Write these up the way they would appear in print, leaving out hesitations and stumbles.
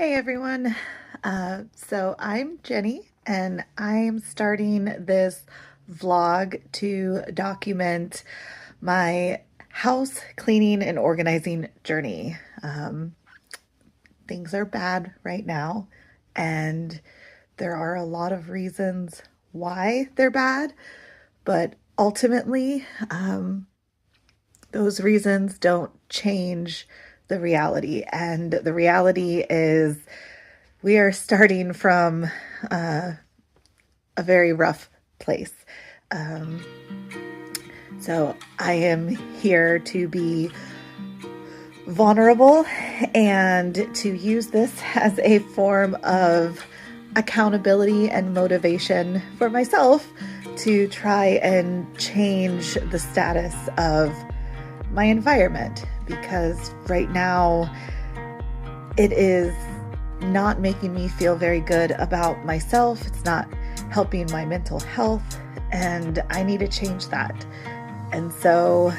Hey everyone. So I'm Jenny and I'm starting this vlog to document my house cleaning and organizing journey. Things are bad right now and there are a lot of reasons why they're bad, but ultimately, those reasons don't change the reality. And the reality is we are starting from a very rough place. So I am here to be vulnerable and to use this as a form of accountability and motivation for myself to try and change the status of my environment, because right now it is not making me feel very good about myself. It's not helping my mental health, and I need to change that. And so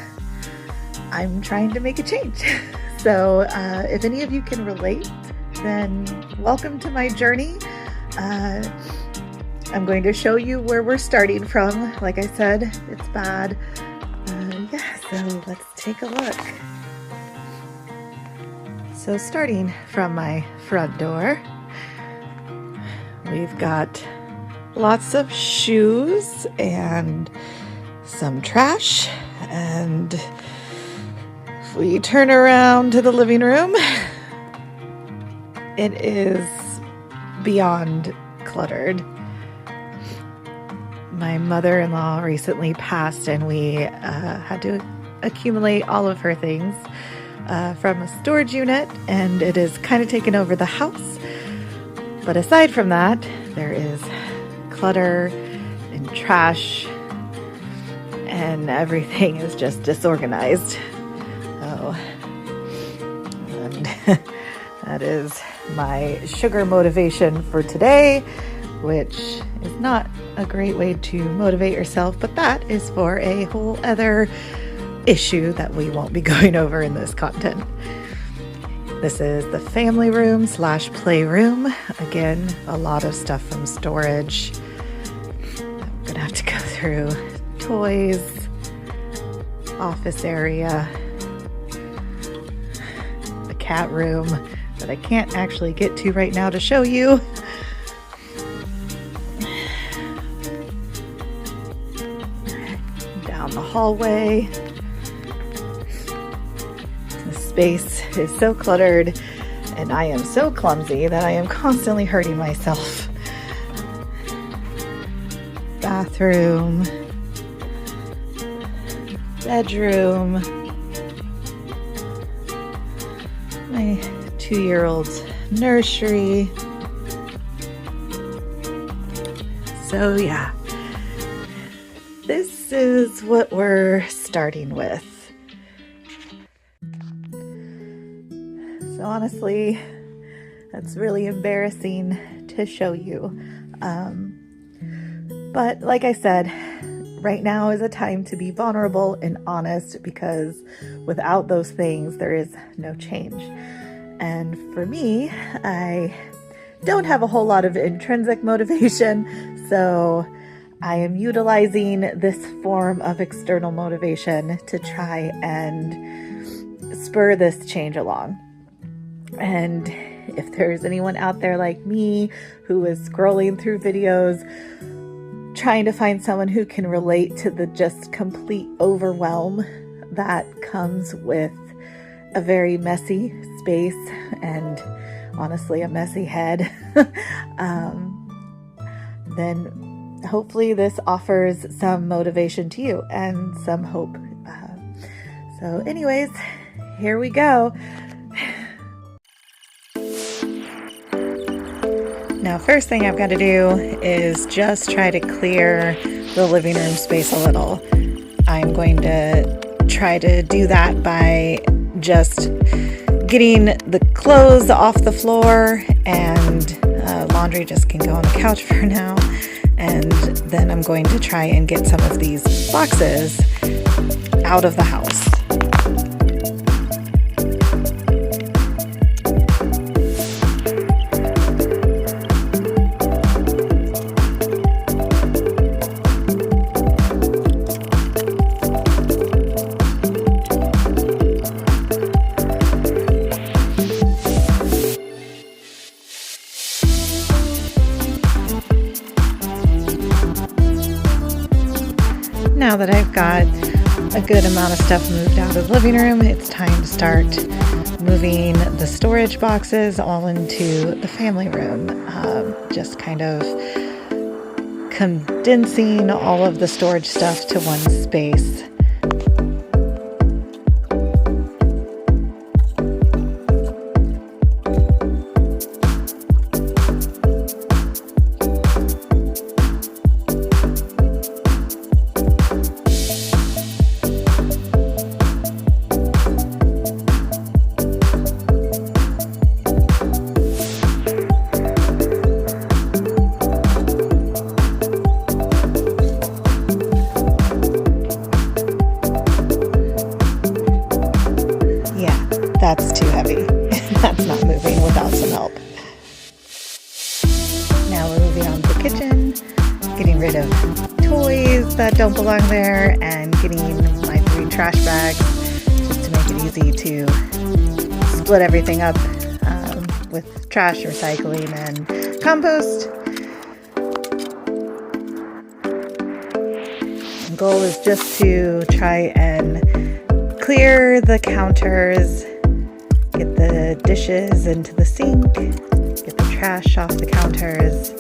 I'm trying to make a change. So if any of you can relate, then welcome to my journey. I'm going to show you where we're starting from. Like I said, it's bad. So let's take a look. So starting from my front door, we've got lots of shoes and some trash. And if we turn around to the living room, it is beyond cluttered. My mother-in-law recently passed and we had to accumulate all of her things from a storage unit, and it has kind of taken over the house. But aside from that, there is clutter and trash and everything is just disorganized. Oh, and that is my sugar motivation for today, which is not a great way to motivate yourself, but that is for a whole other issue that we won't be going over in this content. This is the family room / playroom. Again, a lot of stuff from storage. I'm gonna have to go through toys, office area, the cat room that I can't actually get to right now to show you. Down the hallway. The space is so cluttered and I am so clumsy that I am constantly hurting myself. Bathroom, bedroom, my 2-year-old's nursery. So yeah, this is what we're starting with. So honestly, that's really embarrassing to show you. But like I said, right now is a time to be vulnerable and honest, because without those things, there is no change. And for me, I don't have a whole lot of intrinsic motivation, so I am utilizing this form of external motivation to try and spur this change along. And if there's anyone out there like me who is scrolling through videos, trying to find someone who can relate to the just complete overwhelm that comes with a very messy space and honestly a messy head, then hopefully this offers some motivation to you and some hope. So anyways, here we go. Now, first thing I've got to do is just try to clear the living room space a little. I'm going to try to do that by just getting the clothes off the floor, and laundry just can go on the couch for now. And then I'm going to try and get some of these boxes out of the house. now that I've got a good amount of stuff moved out of the living room, it's time to start moving the storage boxes all into the family room. Just kind of condensing all of the storage stuff to one space. That's too heavy. That's not moving without some help. Now we're moving on to the kitchen, getting rid of toys that don't belong there, and getting my 3 trash bags just to make it easy to split everything up with trash, recycling, and compost. The goal is just to try and clear the counters, get the dishes into the sink, get the trash off the counters.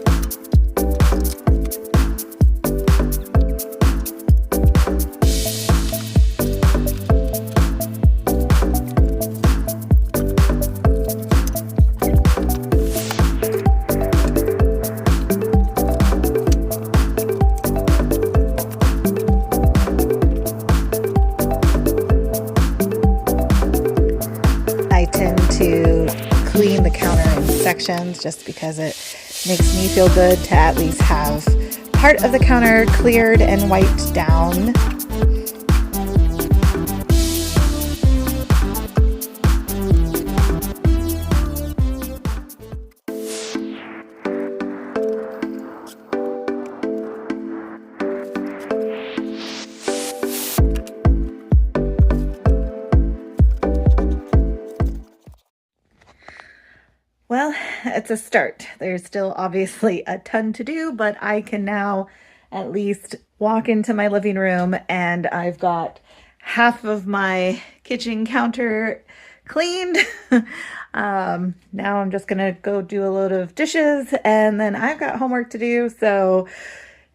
I tend to clean the counter in sections just because it makes me feel good to at least have part of the counter cleared and wiped down. Well, it's a start. There's still obviously a ton to do, but I can now at least walk into my living room and I've got half of my kitchen counter cleaned. Now I'm just gonna go do a load of dishes and then I've got homework to do. So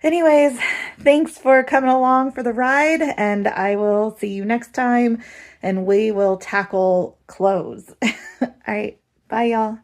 anyways, thanks for coming along for the ride, and I will see you next time and we will tackle clothes. All right, bye y'all.